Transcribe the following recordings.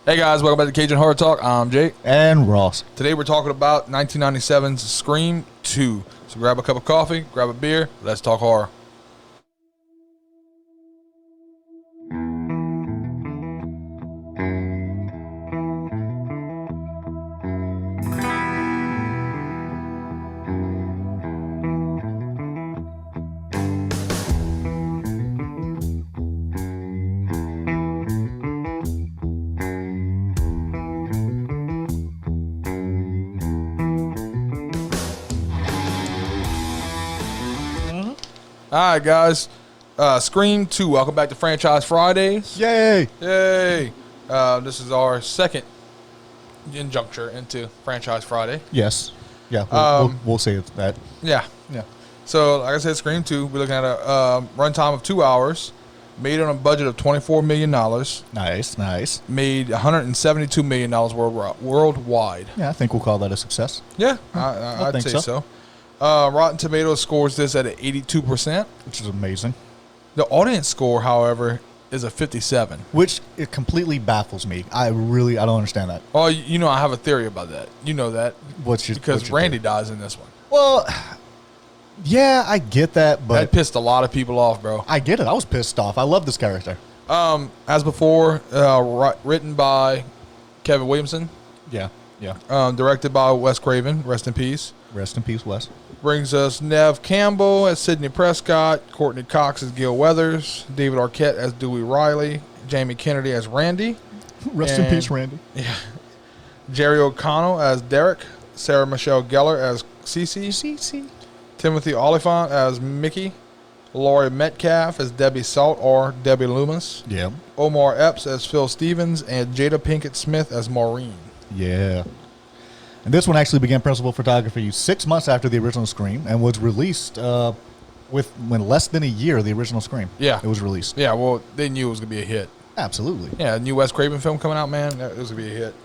Hey guys, welcome back to Cajun Horror Talk. I'm Jake. And Ross. Today we're talking about 1997's Scream 2. So grab a cup of coffee, grab a beer, let's talk horror. All right, guys. Scream 2. Welcome back to Franchise Fridays. Yay! Yay! This is our second injuncture into Franchise Friday. Yes. Yeah, we'll say it's that. Yeah. So, like I said, Scream 2, we're looking at a runtime of 2 hours. Made on a budget of $24 million. Nice. Made $172 million worldwide. Yeah, I think we'll call that a success. Yeah, I'd say so. Rotten Tomatoes scores this at an 82%. Which is amazing. The audience score, however, is a 57. Which it completely baffles me. I don't understand that. Oh, you know, I have a theory about that. You know that. Because Randy dies in this one. Well, yeah, I get that, but... That pissed a lot of people off, bro. I get it. I was pissed off. I love this character. As before, written by Kevin Williamson. Yeah. Directed by Wes Craven. Rest in peace. Rest in peace, Wes. Brings us Nev Campbell as Sidney Prescott, Courtney Cox as Gil Weathers, David Arquette as Dewey Riley, Jamie Kennedy as Randy. Rest in peace, Randy. Yeah. Jerry O'Connell as Derek, Sarah Michelle Gellar as Cece, Timothy Oliphant as Mickey, Laurie Metcalf as Debbie Salt or Debbie Loomis, Yeah. Omar Epps as Phil Stevens, and Jada Pinkett Smith as Maureen. Yeah. And this one actually began principal photography 6 months after the original Scream and was released when less than a year of the original Scream. Yeah. It was released. Yeah, well, they knew it was going to be a hit. Absolutely. Yeah, a new Wes Craven film coming out, man. It was going to be a hit.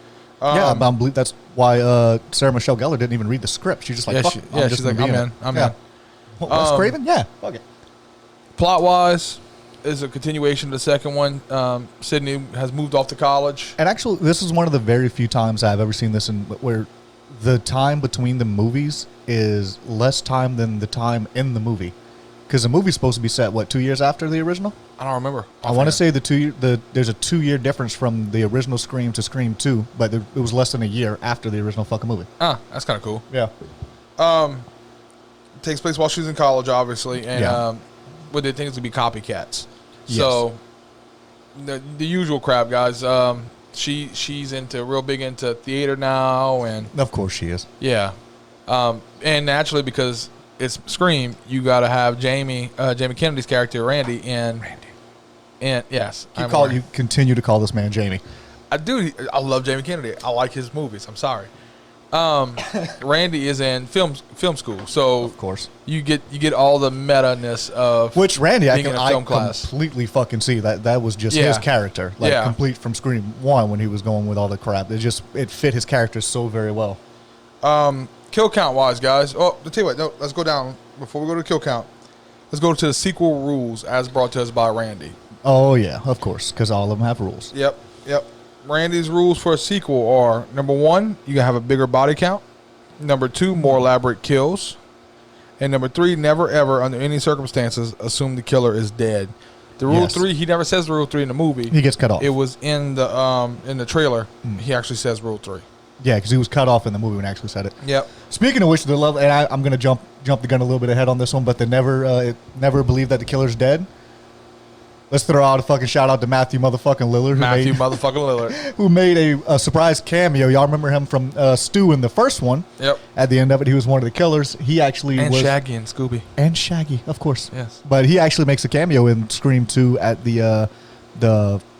I believe that's why Sarah Michelle Gellar didn't even read the script. She's just like, she's like, I'm in. Wes Craven? Yeah. Fuck it. Plot-wise, is a continuation of the second one. Sydney has moved off to college. And actually, this is one of the very few times I've ever seen this where the time between the movies is less time than the time in the movie. Because the movie's supposed to be set, 2 years after the original? I don't remember. I want to say there's a 2 year difference from the original Scream to Scream 2, but it was less than a year after the original fucking movie. That's kind of cool. Yeah. Takes place while she's in college, obviously, and what they think is going to be copycats. Yes. So, the usual crap, guys. She's real big into theater now, and of course she is. Yeah, and naturally because it's Scream, you got to have Jamie Kennedy's character Randy. And yes, You continue to call this man Jamie. I do. I love Jamie Kennedy. I like his movies. I'm sorry. Randy is in film school, so of course you get all the meta-ness of which Randy I class. Completely fucking see that was just his character, complete from Scream 1 when he was going with all the crap. It fit his character so very well. Kill count wise, guys. Oh, I'll tell you what. No, let's go down before we go to kill count. Let's go to the sequel rules as brought to us by Randy. Oh yeah, of course, because all of them have rules. Yep. Randy's rules for a sequel are, number 1, you can have a bigger body count. Number 2, more elaborate kills. And number 3, never ever, under any circumstances, assume the killer is dead. The rule 3, he never says the rule 3 in the movie. He gets cut off. It was in the trailer. He actually says rule 3. Yeah, because he was cut off in the movie when he actually said it. Yep. Speaking of which, I'm going to jump the gun a little bit ahead on this one, but they never believe that the killer's dead. Let's throw out a fucking shout out to Matthew motherfucking Lillard. Who made a surprise cameo. Y'all remember him from Stu in the first one. Yep. At the end of it, he was one of the killers. He actually was... Shaggy and Scooby. And Shaggy, of course. Yes. But he actually makes a cameo in Scream 2 at the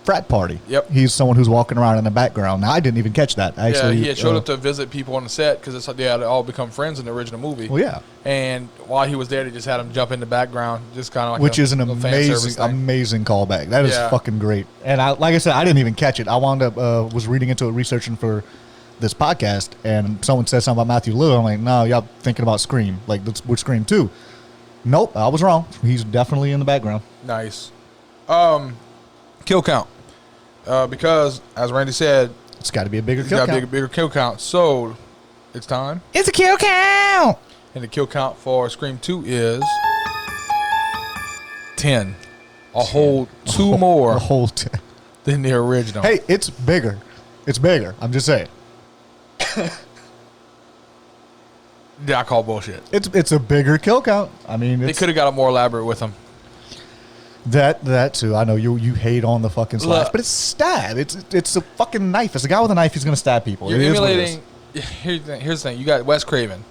frat party. Yep. He's someone who's walking around in the background. Now, I didn't even catch that. He had showed up to visit people on the set because they had all become friends in the original movie. Well, yeah. And while he was there, they just had him jump in the background, just kind of like which is an amazing callback. That is fucking great. And like I said, I didn't even catch it. I wound up was reading into it, researching for this podcast, and someone said something about Matthew Lillard. I'm like, no, y'all thinking about Scream. Like, we're Scream 2. Nope, I was wrong. He's definitely in the background. Nice. Kill count. Because, as Randy said, it's got to be a bigger kill count. Got to be a bigger kill count. So, it's time. It's a kill count! And the kill count for Scream 2 is 10. A whole 2 more. A whole 10. Than the original. Hey, it's bigger. It's bigger. I'm just saying. Yeah, I call bullshit. It's a bigger kill count. I mean, they could have got it more elaborate with them. That too. I know you hate on the fucking slash, but it's stab. It's a fucking knife. It's a guy with a knife. He's gonna stab people. You're emulating. Here's the thing. You got Wes Craven,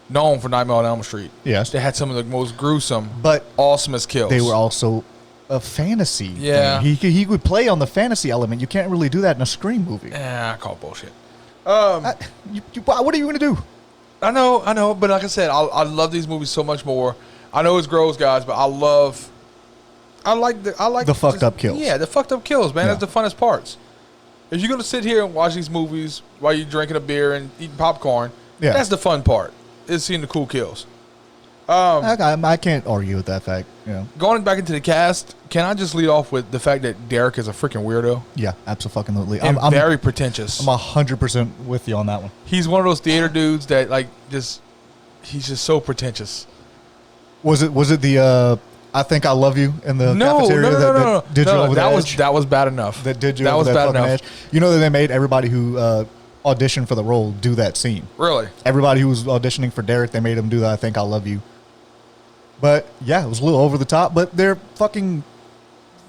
known for Nightmare on Elm Street. Yes, they had some of the most gruesome, but awesomest kills. They were also a fantasy. Yeah, thing. He would play on the fantasy element. You can't really do that in a Scream movie. Yeah, I call bullshit. What are you gonna do? I know, but like I said, I love these movies so much more. I know it's gross, guys, but I like the fucked up kills. Yeah, the fucked up kills, man. Yeah. That's the funnest parts. If you're gonna sit here and watch these movies while you're drinking a beer and eating popcorn, that's the fun part. Is seeing the cool kills. I can't argue with that fact. You know. Going back into the cast, can I just lead off with the fact that Derek is a freaking weirdo? Yeah, absolutely. I'm very pretentious. I'm 100% with you on that one. He's one of those theater dudes that he's just so pretentious. Was it the I think I love you in the cafeteria that did you over the edge? That was bad enough. That did you over that fucking edge. You know that they made everybody who auditioned for the role do that scene. Really? Everybody who was auditioning for Derek, they made him do that I think I love you. But yeah, it was a little over the top, but they're fucking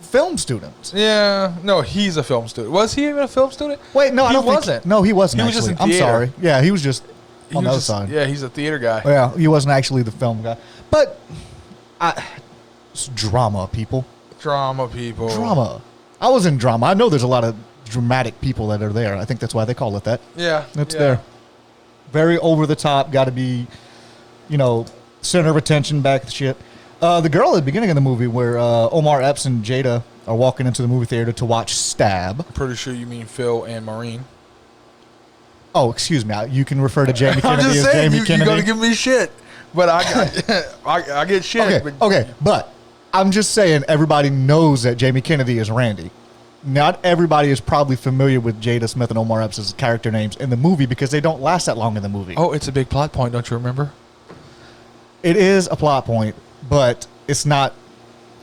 film students. Yeah. No, he's a film student. Was he even a film student? Wait, no, I don't think. No, he wasn't. He was just in theater. I'm sorry. Yeah, he was just on the other side. Yeah, he's a theater guy. Yeah, he wasn't actually the film guy. But it's drama, people. Drama, people. Drama. I was in drama. I know there's a lot of dramatic people that are there. I think that's why they call it that. Yeah. It's there. Very over the top. Got to be, center of attention, back the shit. The girl at the beginning of the movie where Omar Epps and Jada are walking into the movie theater to watch Stab. Pretty sure you mean Phil and Maureen. Oh, excuse me. You can refer to Jamie Kennedy as Jamie Kennedy. You're going to give me shit. But I get shit. Okay, but I'm just saying everybody knows that Jamie Kennedy is Randy. Not everybody is probably familiar with Jada Smith and Omar Epps' character names in the movie because they don't last that long in the movie. Oh, it's a big plot point, don't you remember? It is a plot point, but it's not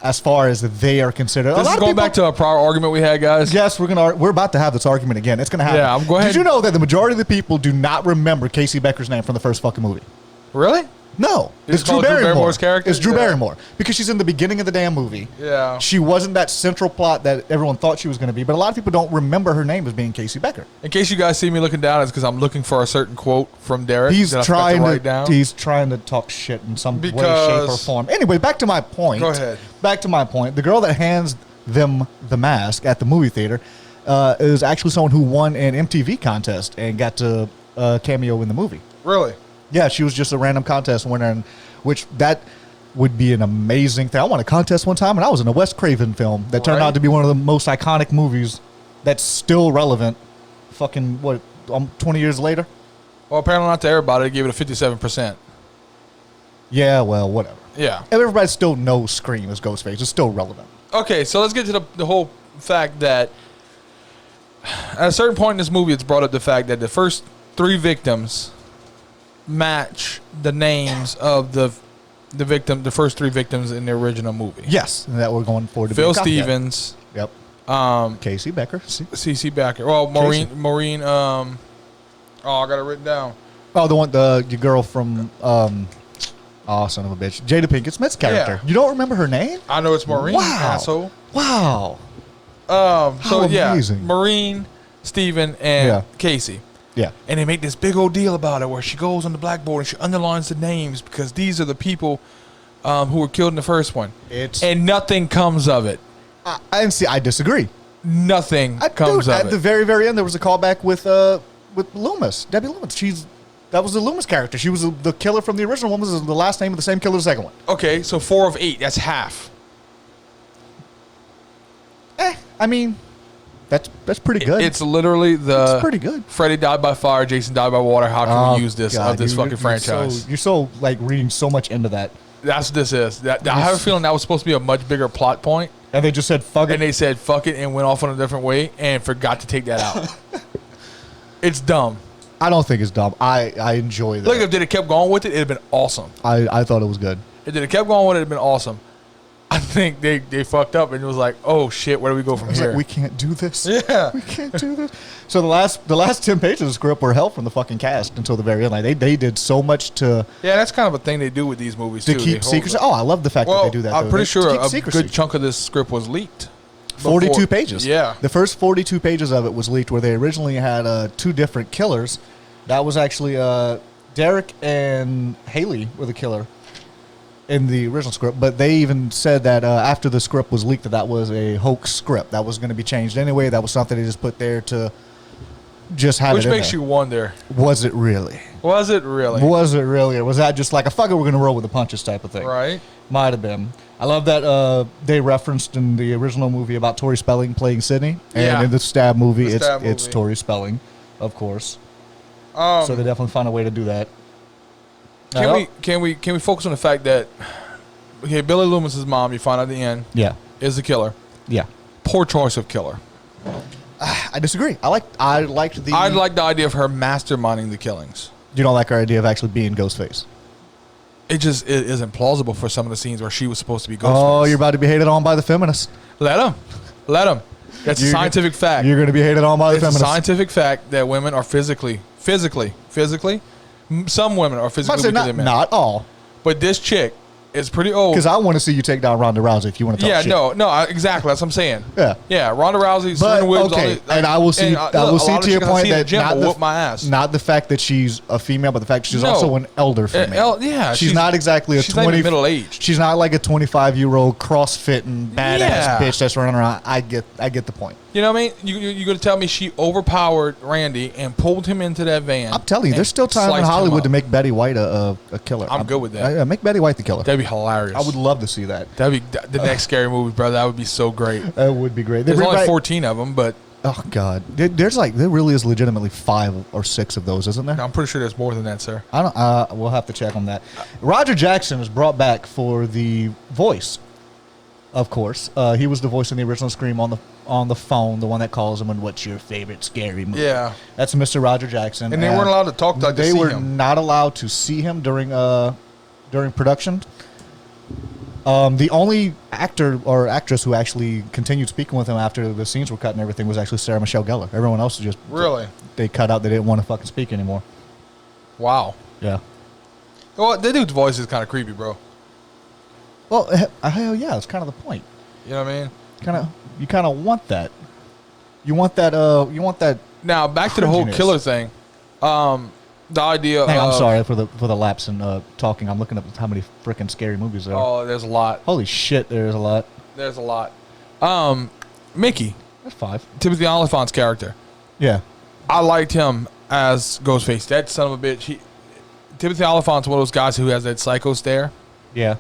as far as they are considered. This is going back to a prior argument we had, guys. Yes, we're about to have this argument again. It's going to happen. Yeah, I'm going. Did you know that the majority of the people do not remember Casey Becker's name from the first fucking movie? Really? No, it's Drew Barrymore's character. It's Drew Barrymore because she's in the beginning of the damn movie. Yeah, she wasn't that central plot that everyone thought she was going to be. But a lot of people don't remember her name as being Casey Becker. In case you guys see me looking down, it's because I'm looking for a certain quote from Derek. He's trying to talk shit in some way, shape, or form. Anyway, back to my point. Go ahead. Back to my point. The girl that hands them the mask at the movie theater is actually someone who won an MTV contest and got to cameo in the movie. Really? Yeah, she was just a random contest winner, and which that would be an amazing thing. I won a contest one time, and I was in a Wes Craven film that turned out to be one of the most iconic movies that's still relevant. Fucking, 20 years later? Well, apparently not to everybody. They gave it a 57%. Yeah, well, whatever. Yeah. Everybody still knows Scream as Ghostface. It's still relevant. Okay, so let's get to the whole fact that at a certain point in this movie, it's brought up the fact that the first 3 victims match the names of the first 3 victims in the original movie. Yes, that we're going forward to Phil Stevens. Yep. Casey Becker. CC Becker. Well, Maureen. I got it written down. Oh, the girl from son of a bitch, Jada Pinkett Smith's character. Yeah. You don't remember her name? I know it's Maureen. Wow. Asshole. Wow. So amazing. Maureen, Steven, and Casey. Yeah. And they make this big old deal about it where she goes on the blackboard and she underlines the names because these are the people who were killed in the first one. And nothing comes of it. I disagree. Nothing comes of it. At the very, very end, there was a callback with Loomis, Debbie Loomis. That was the Loomis character. She was the killer from the original one. Was the last name of the same killer as the second one. Okay, so 4 of 8. That's half. I mean... That's pretty good. It's literally It's pretty good. Freddy died by fire, Jason died by water. How can we use this fucking franchise? You're so reading so much into that. That's what this is. I have a feeling that was supposed to be a much bigger plot point. And they just said, fuck it. And they said, fuck it, and went off on a different way and forgot to take that out. It's dumb. I don't think it's dumb. I enjoy that. Look, if they'd have kept going with it, it'd have been awesome. I thought it was good. If they'd have kept going with it, it'd have been awesome. I think they fucked up and it was like, oh shit, where do we go from here? Like, we can't do this. Yeah. We can't do this. So the last 10 pages of the script were held from the fucking cast until the very end. Like they did so much to... Yeah, that's kind of a thing they do with these movies, too. To keep secrecy. Oh, I love the fact that they do that. I'm pretty sure a good chunk of this script was leaked. 42 pages. Yeah. The first 42 pages of it was leaked where they originally had 2 different killers. That was actually Derek and Haley were the killer in the original script, but they even said that after the script was leaked that was a hoax script that was going to be changed anyway. That was something they just put there to just have Which it in makes there. you wonder. Was it really? Was it really? Was it really? Or was that just like a fuck it, we're going to roll with the punches type of thing? Right. Might have been. I love that they referenced in the original movie about Tori Spelling playing Sydney. And in the Stab movie, it's Tori Spelling, of course. So they definitely found a way to do that. Can we focus on the fact that Billy Loomis's mom, you find out at the end, is the killer. Yeah. Poor choice of killer. I disagree. I like the idea of her masterminding the killings. You don't like her idea of actually being Ghostface? It isn't plausible for some of the scenes where she was supposed to be Ghostface. Oh, you're about to be hated on by the feminists. Let them. That's a scientific fact. You're going to be hated on by the feminists. It's a scientific fact that women are physically, some women are physically weaker than men. Not all. But this chick is pretty old. Because I want to see you take down Ronda Rousey if you want to talk shit. No, exactly. That's what I'm saying. Yeah. Ronda Rousey, but, Serena Williams. Okay, and I will see to your point that not the fact that she's a female, but the fact that she's also an elder female. She's not exactly a 20. Middle aged. She's not like a 25-year-old CrossFitting badass bitch that's running around. I get the point. You know what I mean? You're going to tell me she overpowered Randy and pulled him into that van. I'm telling you, there's still time in Hollywood to make Betty White a killer. I'm good with that. Make Betty White the killer. That'd be hilarious. I would love to see that. That'd be the next scary movie, brother. That would be so great. That would be great. There's only 14 of them, but... Oh, God. There really is legitimately 5 or 6 of those, isn't there? I'm pretty sure there's more than that, sir. I don't. We'll have to check on that. Roger Jackson was brought back for the voice, of course. He was the voice in the original Scream on the phone, the one that calls him and what's your favorite scary movie? Yeah. That's Mr. Roger Jackson. And they weren't allowed to talk to him. They were not allowed to see him during production. The only actor or actress who actually continued speaking with him after the scenes were cut and everything was actually Sarah Michelle Gellar. Everyone else was just... Really? They cut out. They didn't want to fucking speak anymore. Wow. Yeah. Well, that dude's voice is kind of creepy, bro. Well, hell yeah. It's kind of the point. You know what I mean? You kind of want that. You want that. Now, back to the whole killer thing. The idea I'm sorry for the lapse in talking. I'm looking up how many freaking scary movies there are. Oh, there's a lot. Holy shit, there's a lot. There's a lot. Mickey. That's 5. Timothy Olyphant's character. Yeah. I liked him as Ghostface. That son of a bitch. Timothy Olyphant's one of those guys who has that psycho stare. Yeah.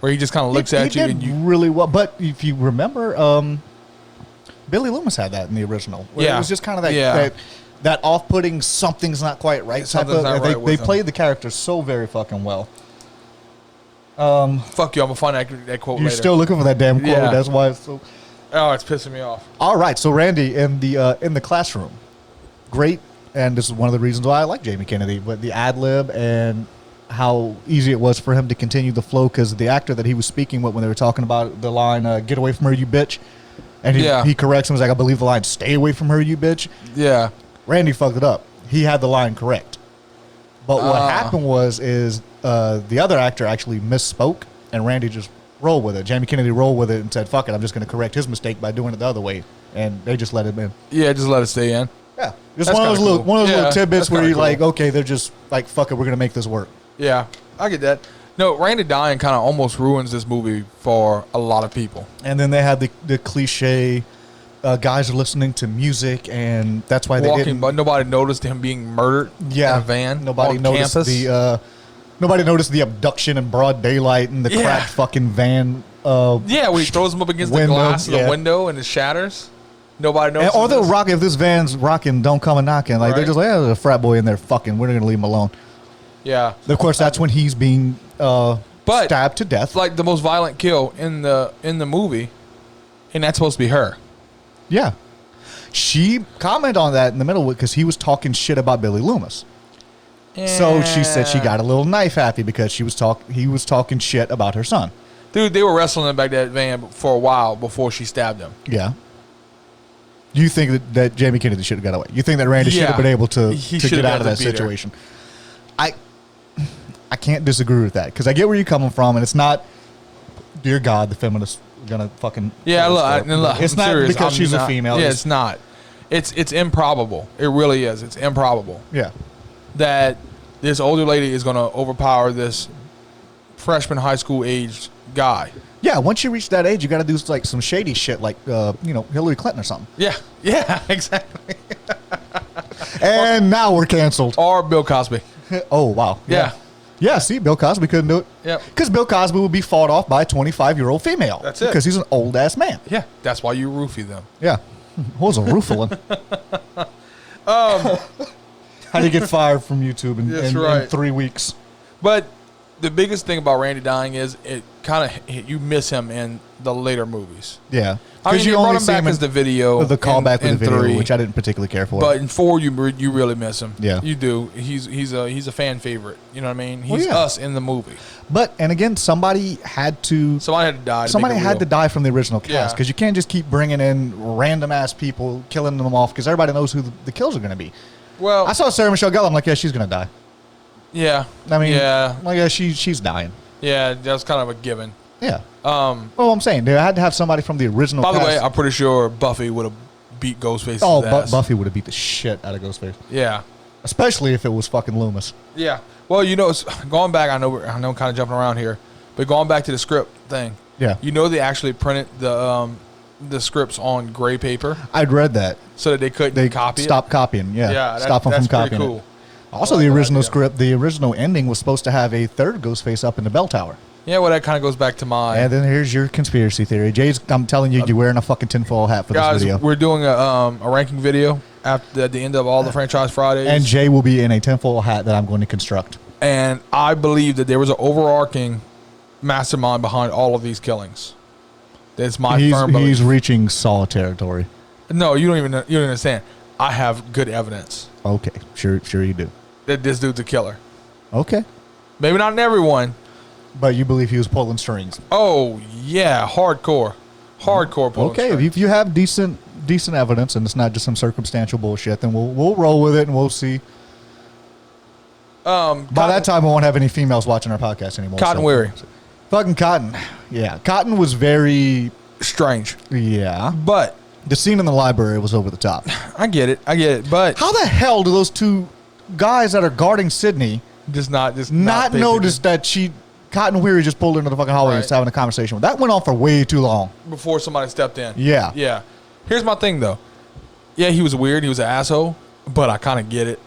Where he just kind of looks at you. And you really well. But if you remember, Billy Loomis had that in the original. It was just kind of that off-putting, something's not quite right. They played the character so very fucking well. Fuck you, I'm going to find that quote You're later. still looking for that damn quote. Yeah. That's why it's so... Oh, it's pissing me off. All right, so Randy, in the classroom, great, and this is one of the reasons why I like Jamie Kennedy, but the ad-lib and how easy it was for him to continue the flow, because the actor that he was speaking with when they were talking about the line, get away from her, you bitch, and he corrects him, he's like, I believe the line, stay away from her, you bitch. Yeah. Randy fucked it up. He had the line correct. But what happened was the other actor actually misspoke, and Randy just rolled with it. Jamie Kennedy rolled with it and said, fuck it, I'm just going to correct his mistake by doing it the other way. And they just let him in. Yeah, just let it stay in. Yeah. Just one of those little tidbits where you're like, okay, they're just like, fuck it, we're going to make this work. Yeah, I get that. No, Randy dying kind of almost ruins this movie for a lot of people. And then they had the cliche... guys are listening to music, and that's why they didn't. But nobody noticed him being murdered in a van. Nobody noticed campus. Nobody noticed the abduction in broad daylight and the cracked fucking van. When he throws them up against the glass of the window and it shatters. Nobody noticed. Or they'll rock if this van's rocking. Don't come and knocking. Like they're just like, there's a frat boy in there. Fucking, we're gonna leave him alone. Yeah. Of course, that's when he's being stabbed to death. Like the most violent kill in the movie And that's supposed to be her. Yeah. She commented on that in the middle because he was talking shit about Billy Loomis. Yeah. So she said she got a little knife happy because he was talking shit about her son. Dude, they were wrestling in the back of that van for a while before she stabbed him. Yeah. You think that Jamie Kennedy should have got away? You think that Randy should have been able to get out of that situation? I can't disagree with that because I get where you're coming from, and it's not, dear God, the feminists are gonna fucking look, it's not serious. Because she's a female. Yeah, it's not. It's improbable. It really is. It's improbable. Yeah. That this older lady is gonna overpower this freshman high school aged guy. Yeah, once you reach that age, you got to do like some shady shit, like Hillary Clinton or something. Yeah, exactly. And now we're canceled. Or Bill Cosby. Oh wow. Yeah. See, Bill Cosby couldn't do it. Yeah. Because Bill Cosby would be fought off by a 25-year-old female. That's it. Because he's an old ass man. Yeah, that's why you roofie them. Yeah. What was a roofling? How do you get fired from YouTube in 3 weeks? But the biggest thing about Randy dying is it kind of you miss him in the later movies. Yeah, because you brought him back as the video, the callback with the video, 3, which I didn't particularly care for. But in 4, you really miss him. Yeah, you do. He's a fan favorite. You know what I mean? He's us in the movie. And again, somebody had to die. Somebody had to die from the original cast because you can't just keep bringing in random ass people, killing them off because everybody knows who the kills are going to be. Well, I saw Sarah Michelle Gellar. I'm like, yeah, she's going to die. Yeah. I mean, she's dying. Yeah, that's kind of a given. Yeah. Well, I'm saying they had to have somebody from the original cast. By the way, I'm pretty sure Buffy would have beat Ghostface's ass. Buffy would have beat the shit out of Ghostface. Yeah. Especially if it was fucking Loomis. Yeah. Well, going back, I know I'm kind of jumping around here, but going back to the script thing. Yeah. They actually printed the scripts on gray paper. I'd read that. So that they couldn't copy it. Stop copying. Yeah. Stop them from copying cool. it. Also, the original script, the original ending was supposed to have a third Ghostface up in the bell tower. Yeah, well, that kind of goes back to my... And then here's your conspiracy theory. Jay's, I'm telling you, you're wearing a fucking tinfoil hat for this video. Guys, we're doing a ranking video at the end of all the Franchise Fridays. And Jay will be in a tinfoil hat that I'm going to construct. And I believe that there was an overarching mastermind behind all of these killings. That's my firm belief. He's reaching Saw territory. No, you don't understand. I have good evidence. Okay, sure you do. That this dude's a killer. Okay. Maybe not in everyone. But you believe he was pulling strings? Oh, yeah. Hardcore pulling strings. Okay, if you have decent evidence and it's not just some circumstantial bullshit, then we'll roll with it and we'll see. By that time, we won't have any females watching our podcast anymore. Cotton Weary. Fucking Cotton. Yeah. Cotton was very... strange. Yeah. But... the scene in the library was over the top. I get it, but... how the hell do those two guys that are guarding Sydney not notice that Cotton Weary just pulled into the fucking hallway and was having a conversation with? That went on for way too long. Before somebody stepped in. Yeah. Yeah. Here's my thing, though. Yeah, he was weird. He was an asshole, but I kind of get it.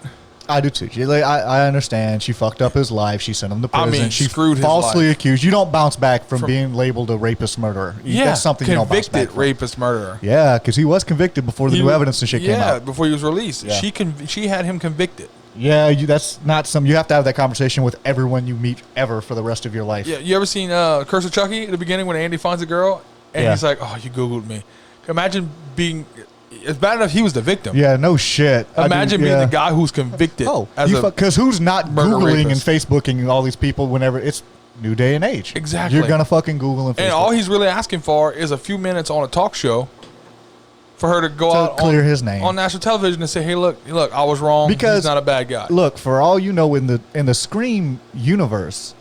I do, too. I understand. She fucked up his life. She sent him to prison. I mean, she screwed his falsely life. accused. You don't bounce back from being labeled a rapist murderer. Yeah, that's something you don't bounce back convicted rapist murderer. Yeah, because he was convicted before the new evidence and shit came out. Yeah, before he was released. Yeah. She had him convicted. Yeah, that's not something. You have to have that conversation with everyone you meet ever for the rest of your life. Yeah, you ever seen Curse of Chucky at the beginning when Andy finds a girl and he's like, "Oh, you Googled me." Imagine being... it's bad enough he was the victim. Yeah, no shit. Imagine being the guy who's convicted. Because who's not Googling and Facebooking all these people whenever it's new day and age? Exactly. You're going to fucking Google and Facebook. And all he's really asking for is a few minutes on a talk show for her to go out clear his name on national television and say, "Hey, look, I was wrong. Because he's not a bad guy." Look, for all you know, in the Scream universe,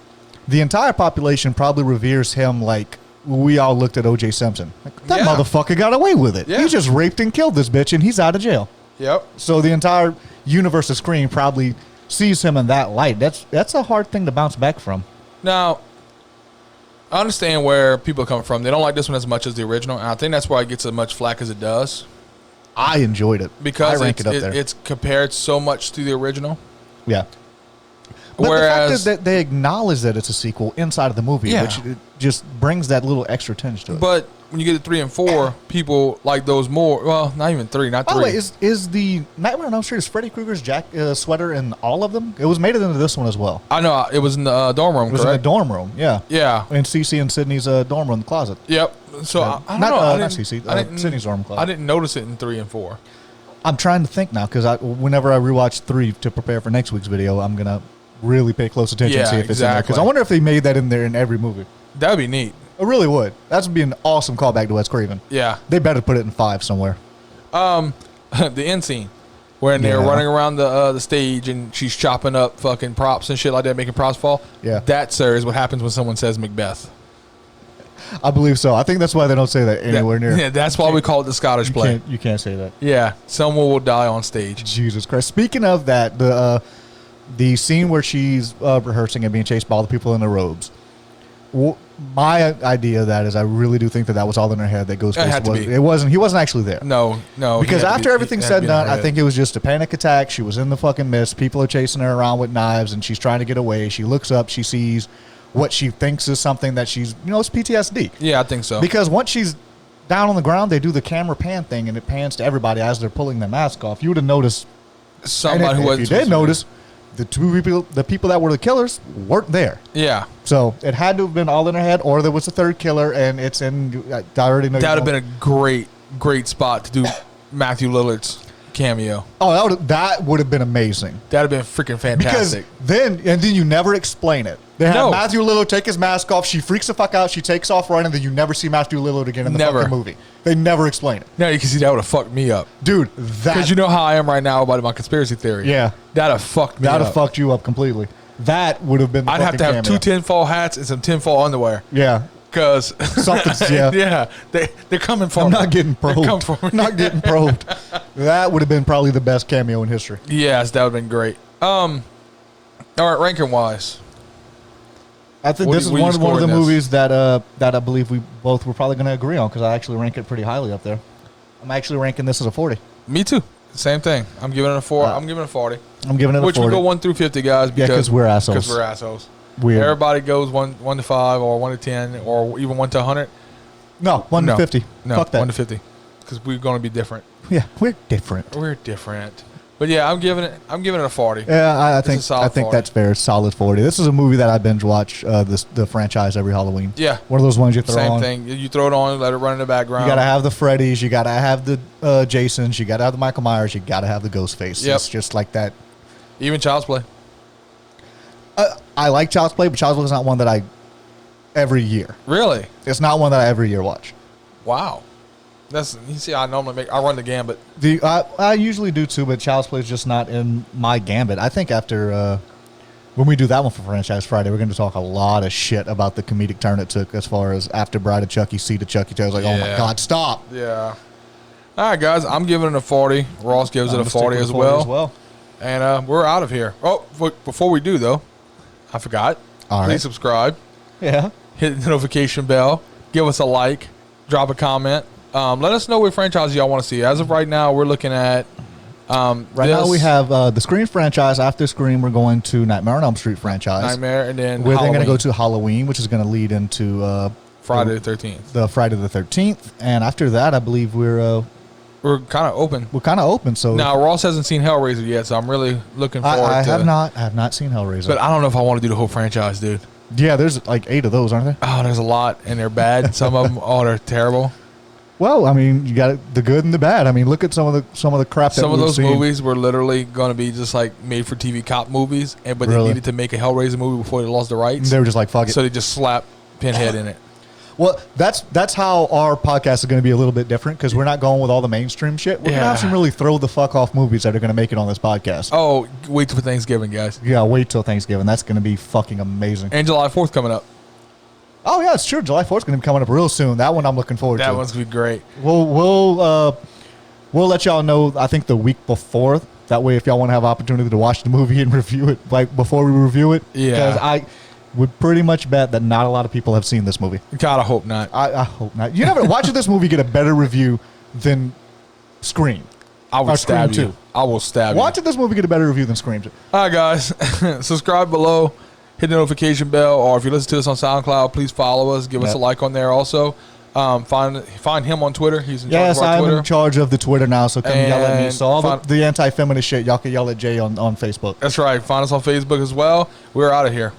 the entire population probably reveres him like we all looked at O.J. Simpson. That motherfucker got away with it. Yeah. He just raped and killed this bitch, and he's out of jail. Yep. So the entire universe of Scream probably sees him in that light. That's a hard thing to bounce back from. Now, I understand where people are coming from. They don't like this one as much as the original, and I think that's why it gets as much flack as it does. I enjoyed it. Because I rank it up there. It's compared so much to the original. Yeah. But whereas the fact is that they acknowledge that it's a sequel inside of the movie, which just brings that little extra tinge to it. But when you get to 3 and 4, people like those more. Well, not even 3, not 3. By the way, is the Nightmare on Elm Street, is Freddy Krueger's sweater in all of them? It was made into this one as well. I know. It was in the dorm room, It was correct? in the dorm room, yeah. Yeah. In CC and Sydney's dorm room, the closet. Yep. So, I don't know. Not CC, Sydney's dorm closet. I didn't notice it in 3 and 4. I'm trying to think now, because whenever I rewatch 3 to prepare for next week's video, I'm going to really pay close attention and see if it's in there. Because I wonder if they made that in there in every movie. That would be neat. It really would. That would be an awesome callback to Wes Craven. Yeah. They better put it in 5 somewhere. The end scene when they're running around the stage and she's chopping up fucking props and shit like that, making props fall. Yeah. That, sir, is what happens when someone says Macbeth. I believe so. I think that's why they don't say that anywhere near. Yeah, that's why we call it the Scottish play. You can't say that. Yeah. Someone will die on stage. Jesus Christ. Speaking of that, the scene where she's rehearsing and being chased by all the people in the robes. My idea of that is I really do think that was all in her head. That Ghostface was. It wasn't. He wasn't actually there. No. Because after everything's said and done, I think it was just a panic attack. She was in the fucking mist. People are chasing her around with knives, and she's trying to get away. She looks up. She sees what she thinks is something that she's, it's PTSD. Yeah, I think so. Because once she's down on the ground, they do the camera pan thing, and it pans to everybody as they're pulling their mask off. You would have noticed. Somebody who wasn't. If you did notice, the people that were the killers weren't there. Yeah. So it had to have been all in her head, or there was a third killer, and it's in. I already know. That would have been a great spot to do Matthew Lillard's cameo. Oh, that would have been amazing. That would have been freaking fantastic. Because then you never explain it. They have Matthew Lillard take his mask off. She freaks the fuck out. She takes off running. Then you never see Matthew Lillard again in the fucking movie. They never explain it. No, you can see that would have fucked me up. Dude, because you know how I am right now about my conspiracy theory. Yeah. That'd have fucked me up. That'd have fucked you up completely. That would have been the I'd have to have cameo. 2 tinfoil hats and some tinfoil underwear. Yeah. Because something's, yeah. Yeah. They're coming for me. I'm not getting probed. I'm not getting probed. That would have been probably the best cameo in history. Yes, that would have been great. All right, ranking wise. I think this is one of the movies that I believe we both were probably going to agree on, because I actually rank it pretty highly up there. I'm actually ranking this as a 40. Me too. Same thing. I'm giving it a 4. I'm giving it a 40. I'm giving it a 40. Which we go 1 through 50, guys. Because we're assholes. Because we're assholes. Weird. Everybody goes 1 to 5 or 1 to 10 or even 1 to 100. No, 1 to 50. No, fuck that. 1 to 50. Because we're going to be different. Yeah, we're different. We're different. But yeah, I'm giving it a 40. Yeah, I think 40. That's fair. Solid 40. This is a movie that I binge watch the franchise every Halloween. Yeah. One of those ones you throw on. Same thing. You throw it on, let it run in the background. You got to have the Freddys. You got to have the Jasons. You got to have the Michael Myers. You got to have the Ghostface. Yep. It's just like that. Even Child's Play. I like Child's Play, but Child's Play is not one that I every year. Really? It's not one that I every year watch. Wow. You see, I normally I run the gambit. I usually do too, but Child's Play is just not in my gambit. I think after when we do that one for Franchise Friday, we're going to talk a lot of shit about the comedic turn it took as far as after Bride of Chucky, Seed of Chucky. I was like, oh my God, stop. Yeah. All right, guys, I'm giving it a 40. Ross gives it a 40 as well. And we're out of here. Oh, before we do, though, I forgot. Please subscribe. Yeah. Hit the notification bell. Give us a like. Drop a comment. Let us know what franchises y'all want to see. As of right now, we're looking at now we have the Scream franchise. After Scream, we're going to Nightmare on Elm Street franchise. Nightmare, and then we're then going to go to Halloween, which is going to lead into Friday the 13th. The Friday the 13th, and after that, I believe we're kind of open. We're kind of open. So now Ross hasn't seen Hellraiser yet, so I'm really looking forward. I have not seen Hellraiser, but I don't know if I want to do the whole franchise, dude. Yeah, there's like 8 of those, aren't there? Oh, there's a lot, and they're bad. Some of them, they're terrible. Well, I mean, you got the good and the bad. I mean, look at some of the crap. Some of those movies were literally going to be just like made for TV cop movies, but they needed to make a Hellraiser movie before they lost the rights. They were just like, fuck it. So they just slapped Pinhead in it. Well, that's how our podcast is going to be a little bit different, because we're not going with all the mainstream shit. We're going to have some really throw the fuck off movies that are going to make it on this podcast. Oh, wait till Thanksgiving, guys. Yeah, wait till Thanksgiving. That's going to be fucking amazing. And July 4th coming up. Oh yeah, it's true. July 4th is going to be coming up real soon. That one I'm looking forward to. That one's going to be great. We'll let y'all know, I think, the week before. That way, if y'all want to have opportunity to watch the movie and review it, like before we review it. Yeah. Because I would pretty much bet that not a lot of people have seen this movie. God, I hope not. I hope not. You never watching this movie get a better review than Scream. I will stab you. I will stab you. Watching this movie get a better review than Scream 2. All right, guys. Subscribe below. Hit the notification bell. Or if you listen to us on SoundCloud, please follow us. Give us a like on there also. Find him on Twitter. He's in charge of our I'm Twitter. in charge of the Twitter now, so come yell at me. So all the anti-feminist shit, y'all can yell at Jay on Facebook. That's right. Find us on Facebook as well. We're out of here.